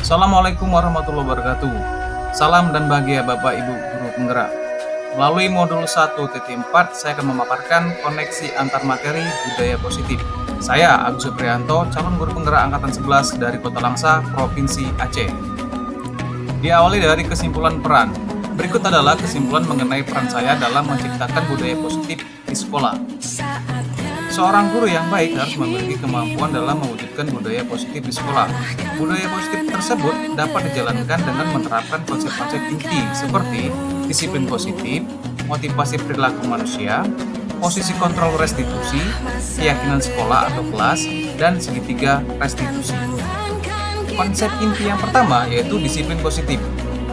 Assalamualaikum warahmatullahi wabarakatuh. Salam dan bahagia Bapak Ibu Guru Penggerak. Melalui modul 1.4 saya akan memaparkan koneksi antar materi budaya positif. Saya Agus Supriyanto, calon guru penggerak angkatan 11 dari Kota Langsa, Provinsi Aceh. Diawali dari kesimpulan peran. Berikut adalah kesimpulan mengenai peran saya dalam menciptakan budaya positif di sekolah. Seorang guru yang baik harus memiliki kemampuan dalam mewujudkan budaya positif di sekolah. Budaya positif tersebut dapat dijalankan dengan menerapkan konsep-konsep inti seperti disiplin positif, motivasi perilaku manusia, posisi kontrol restitusi, keyakinan sekolah atau kelas, dan segitiga restitusi. Konsep inti yang pertama yaitu disiplin positif.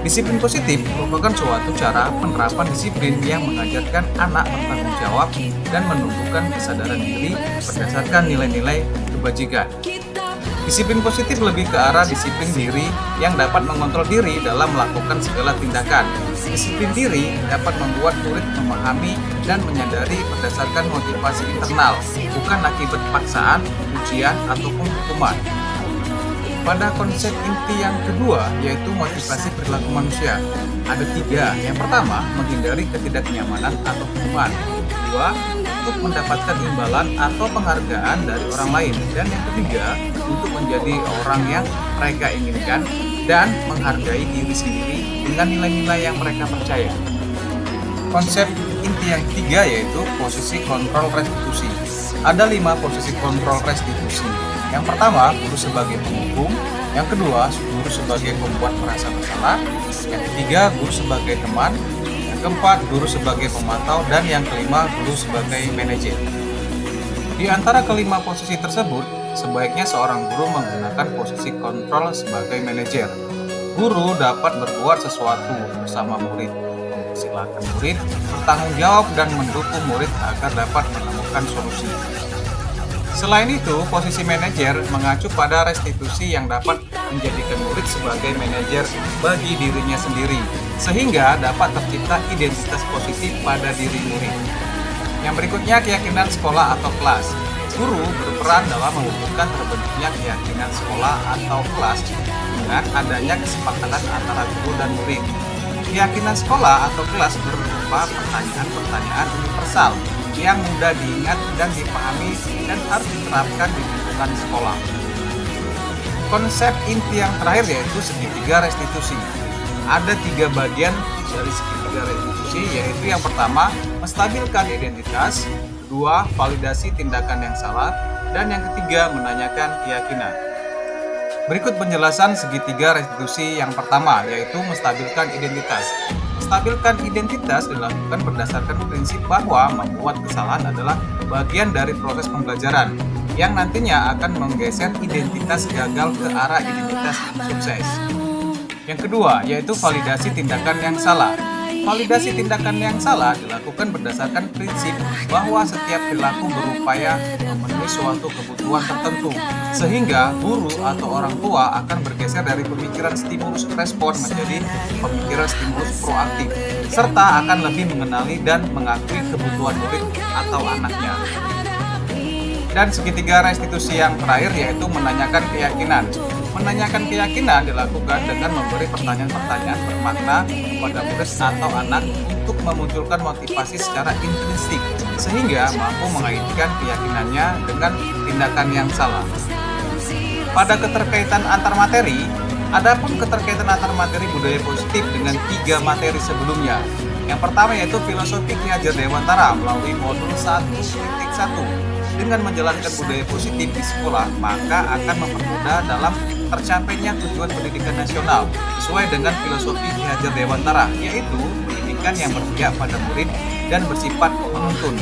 Disiplin positif merupakan suatu cara penerapan disiplin yang mengajarkan anak bertanggung jawab dan menumbuhkan kesadaran diri berdasarkan nilai-nilai kebajikan. Disiplin positif lebih ke arah disiplin diri yang dapat mengontrol diri dalam melakukan segala tindakan. Disiplin diri dapat membuat murid memahami dan menyadari berdasarkan motivasi internal, bukan akibat paksaan, ujian, ataupun hukuman. Pada konsep inti yang kedua, yaitu motivasi perilaku manusia. Ada tiga. Yang pertama, menghindari ketidaknyamanan atau hukuman. Kedua, untuk mendapatkan imbalan atau penghargaan dari orang lain. Dan yang ketiga, untuk menjadi orang yang mereka inginkan dan menghargai diri sendiri dengan nilai-nilai yang mereka percaya. Konsep inti yang ketiga yaitu posisi kontrol restitusi. Ada 5 posisi kontrol restitusi. Yang pertama, guru sebagai penghukum. Yang kedua, guru sebagai pembuat merasa bersalah. Yang ketiga, guru sebagai teman. Yang keempat, guru sebagai pemantau. Dan yang kelima, guru sebagai manajer. Di antara kelima posisi tersebut, sebaiknya seorang guru menggunakan posisi kontrol sebagai manajer. Guru dapat berbuat sesuatu bersama murid, mempersilahkan murid, bertanggung jawab dan mendukung murid agar dapat menemukan solusi. Selain itu, posisi manajer mengacu pada restitusi yang dapat menjadikan murid sebagai manajer bagi dirinya sendiri, sehingga dapat tercipta identitas positif pada diri murid. Yang berikutnya, keyakinan sekolah atau kelas. Guru berperan dalam mewujudkan terbentuknya keyakinan sekolah atau kelas dengan adanya kesepakatan antara guru dan murid. Keyakinan sekolah atau kelas berupa pertanyaan-pertanyaan universal yang mudah diingat dan dipahami dan harus diterapkan di lingkungan sekolah. Konsep inti yang terakhir yaitu segitiga restitusi. Ada 3 bagian dari segitiga restitusi, yaitu yang pertama, menstabilkan identitas, kedua, validasi tindakan yang salah, dan yang ketiga, menanyakan keyakinan. Berikut penjelasan segitiga restitusi yang pertama, yaitu menstabilkan identitas. Menstabilkan identitas dilakukan berdasarkan prinsip bahwa membuat kesalahan adalah bagian dari proses pembelajaran yang nantinya akan menggeser identitas gagal ke arah identitas sukses. Yang kedua, yaitu validasi tindakan yang salah. Validasi tindakan yang salah dilakukan berdasarkan prinsip bahwa setiap perilaku berupaya memenuhi suatu kebutuhan tertentu, sehingga guru atau orang tua akan bergeser dari pemikiran stimulus respon menjadi pemikiran stimulus proaktif, serta akan lebih mengenali dan mengakui kebutuhan murid atau anaknya. Dan segitiga restitusi yang terakhir yaitu menanyakan keyakinan. Menanyakan keyakinan dilakukan dengan memberi pertanyaan-pertanyaan bermakna kepada murid atau anak untuk memunculkan motivasi secara intrinsik sehingga mampu mengaitkan keyakinannya dengan tindakan yang salah. Pada keterkaitan antar materi, adapun keterkaitan antar materi budaya positif dengan 3 materi sebelumnya. Yang pertama yaitu filosofi Ki Hajar Dewantara melalui modul 1.1. Dengan menjalankan budaya positif di sekolah, maka akan mempermudah dalam tercapainya tujuan pendidikan nasional sesuai dengan filosofi Ki Hajar Dewantara, yaitu pendidikan yang berpihak pada murid dan bersifat menuntun.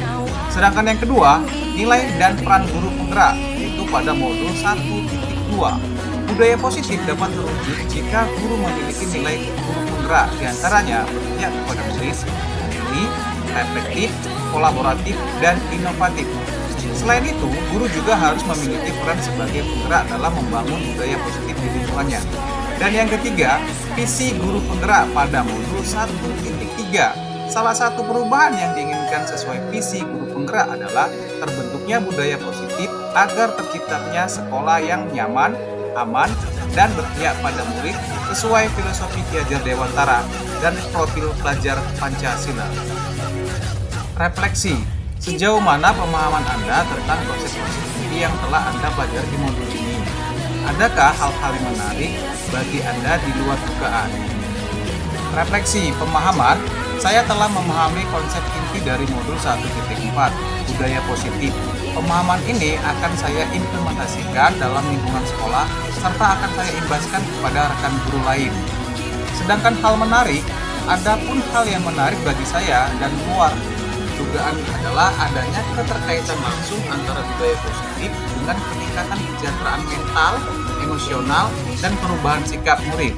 Sedangkan yang kedua, nilai dan peran guru penggerak, yaitu pada modul 1.2. Budaya positif dapat terwujud jika guru memiliki nilai guru penggerak, diantaranya berpihak kepada murid, mandiri, reflektif, kolaboratif, dan inovatif. Selain itu, guru juga harus memiliki peran sebagai penggerak dalam membangun budaya positif di lingkungannya. Dan yang ketiga, visi guru penggerak pada modul 1.3. Salah satu perubahan yang diinginkan sesuai visi guru penggerak adalah terbentuknya budaya positif agar terciptanya sekolah yang nyaman, aman, dan berpihak pada murid sesuai filosofi Ki Hajar Dewantara dan profil pelajar Pancasila. Refleksi, sejauh mana pemahaman Anda tentang konsep-konsep tinggi yang telah Anda pelajari di modul ini? Adakah hal-hal yang menarik bagi Anda di luar dugaan? Refleksi, pemahaman, saya telah memahami konsep inti dari modul 1.4, budaya positif. Pemahaman ini akan saya implementasikan dalam lingkungan sekolah serta akan saya imbaskan kepada rekan guru lain. Sedangkan hal menarik, ada pun hal yang menarik bagi saya dan luar dugaan adalah adanya keterkaitan langsung antara budaya positif dengan peningkatan kesejahteraan mental, emosional, dan perubahan sikap murid.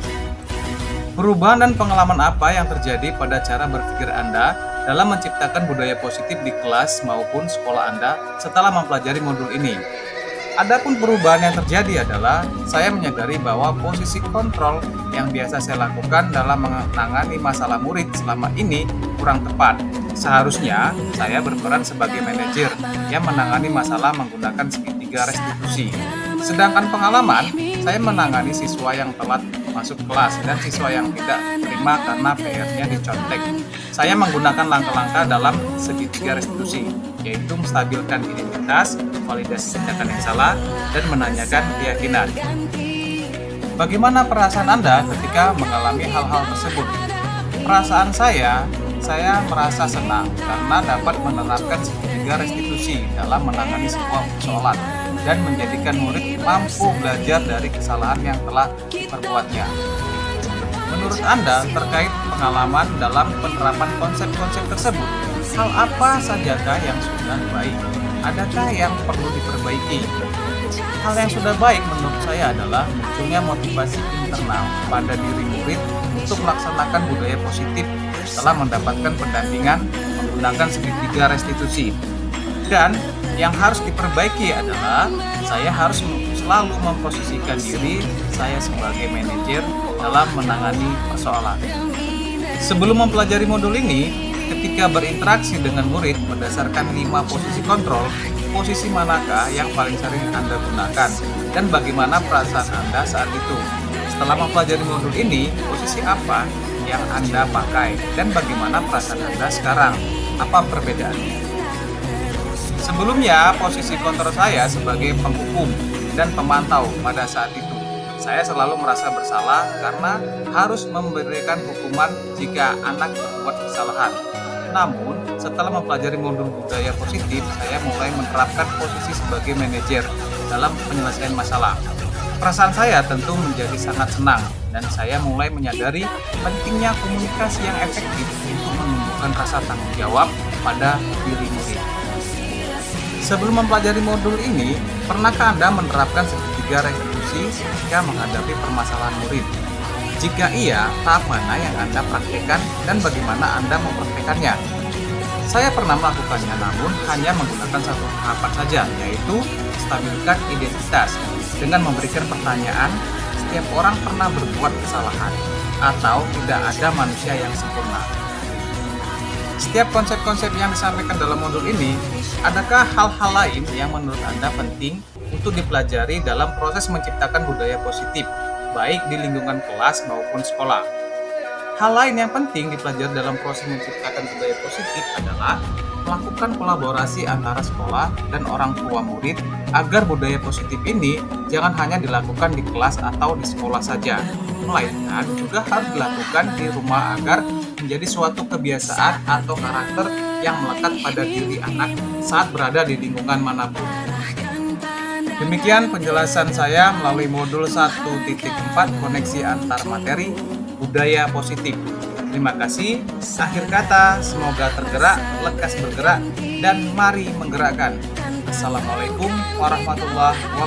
Perubahan dan pengalaman apa yang terjadi pada cara berpikir Anda dalam menciptakan budaya positif di kelas maupun sekolah Anda setelah mempelajari modul ini? Adapun perubahan yang terjadi adalah saya menyadari bahwa posisi kontrol yang biasa saya lakukan dalam menangani masalah murid selama ini kurang tepat. Seharusnya saya berperan sebagai manajer yang menangani masalah menggunakan segitiga restitusi. Sedangkan pengalaman, saya menangani siswa yang telat masuk kelas dan siswa yang tidak terima karena PR-nya dicontek. Saya menggunakan langkah-langkah dalam segitiga restitusi, yaitu menstabilkan identitas, validasi tindakan yang salah, dan menanyakan keyakinan. Bagaimana perasaan Anda ketika mengalami hal-hal tersebut? Perasaan saya merasa senang karena dapat menerapkan segitiga restitusi dalam menangani sebuah persoalan dan menjadikan murid mampu belajar dari kesalahan yang telah diperbuatnya. Menurut Anda, terkait pengalaman dalam penerapan konsep-konsep tersebut, hal apa sajakah yang sudah baik? Adakah yang perlu diperbaiki? Hal yang sudah baik menurut saya adalah munculnya motivasi internal pada diri murid untuk melaksanakan budaya positif setelah mendapatkan pendampingan menggunakan segitiga restitusi. Dan yang harus diperbaiki adalah saya harus selalu memposisikan diri saya sebagai manajer dalam menangani persoalan. Sebelum mempelajari modul ini, ketika berinteraksi dengan murid berdasarkan 5 posisi kontrol, posisi manakah yang paling sering Anda gunakan dan bagaimana perasaan Anda saat itu? Setelah mempelajari modul ini, posisi apa yang Anda pakai dan bagaimana perasaan Anda sekarang? Apa perbedaannya? Sebelumnya, posisi kontrol saya sebagai penghukum dan pemantau pada saat itu. Saya selalu merasa bersalah karena harus memberikan hukuman jika anak berbuat kesalahan. Namun, setelah mempelajari modul budaya positif, saya mulai menerapkan posisi sebagai manajer dalam penyelesaian masalah. Perasaan saya tentu menjadi sangat senang dan saya mulai menyadari pentingnya komunikasi yang efektif untuk menumbuhkan rasa tanggung jawab pada diri murid. Sebelum mempelajari modul ini, pernahkah Anda menerapkan segitiga restitusi ketika menghadapi permasalahan murid? Jika iya, tahap mana yang Anda praktikkan dan bagaimana Anda mempraktikannya? Saya pernah melakukannya, namun hanya menggunakan satu tahapan saja, yaitu stabilkan identitas dengan memberikan pertanyaan, setiap orang pernah berbuat kesalahan, atau tidak ada manusia yang sempurna. Setiap konsep-konsep yang disampaikan dalam modul ini, adakah hal-hal lain yang menurut Anda penting untuk dipelajari dalam proses menciptakan budaya positif, baik di lingkungan kelas maupun sekolah? Hal lain yang penting dipelajari dalam proses menciptakan budaya positif adalah melakukan kolaborasi antara sekolah dan orang tua murid agar budaya positif ini jangan hanya dilakukan di kelas atau di sekolah saja, melainkan juga harus dilakukan di rumah agar menjadi suatu kebiasaan atau karakter yang melekat pada diri anak saat berada di lingkungan manapun. Demikian penjelasan saya melalui modul 1.4 koneksi antar materi budaya positif. Terima kasih. Akhir kata, semoga tergerak, lekas bergerak, dan mari menggerakkan. Assalamualaikum warahmatullahi wabarakatuh.